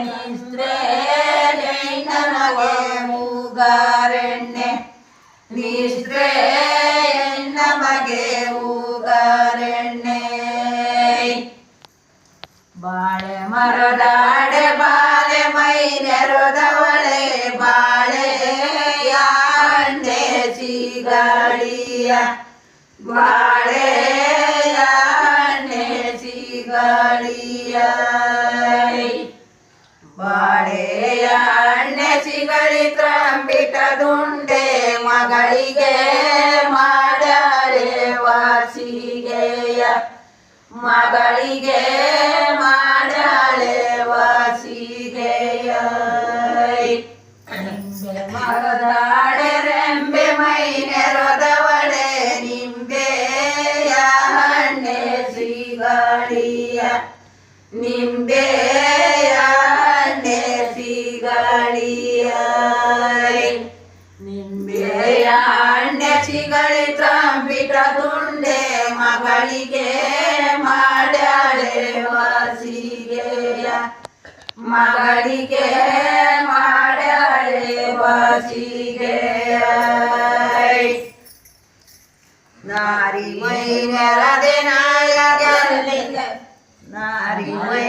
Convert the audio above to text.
ನಿಸ್ತ್ರೆ ನಮಗೆ ಮೂಗಾರೆಣ್ಣೆ ನಿಸ್ತ್ರೆ ನಮಗೆ ಮೂಗಾರೆಣ್ಣೆ ಬಾಳೆ ಮರದಾಡೆ ಬಾಳೆ ಮೈ ನೆರದವಳೆ ಬಾಳೆ ಯಾಣೆ ಸಿಗಳಿಯ ಬಾಳೆ ಯಾಣೆ ಸಿಗಳಿಯ ಬಾಳೆಯ ಹಣ್ಣೆ ಸಿಗಳಿ ತ್ರಂಬಿಟ ದುಂಡೆ ಮಗಳಿಗೆ ಮಾಡಾಳೆ ವಾಸಿಗೆಯ ಮಗಳಿಗೆ ಮಾಡಾಳೆ ವಾಸಿಗೆಯ ಮರದಾಡೆ ರೆಂಬೆ ಮೈ ನೆರದವಳೆ ನಿಂಬೆಯ ಹಣ್ಣೆ ಸಿಗಳಿಯ ನಿಂಬೆಯ ಹಣ್ಣೆ ಸಿಗಳಿಯ ನಿಂಬೆಯ ಹಣ್ಣೆ ಸಿಗಳಿ ತ್ರಂಬಿಟ ದುಂಡೆ ಮಗಳಿಗೆ ಮಾಡಾಳೆ ವಾಸಿಗೆಯ ಮಗಳಿಗೆ ಮಾಡಾಳೆ ವಾಸಿಗೆಯ ನಾರಿ ಮೈ ನೆರದೆ ನಾರಿ ಮೈ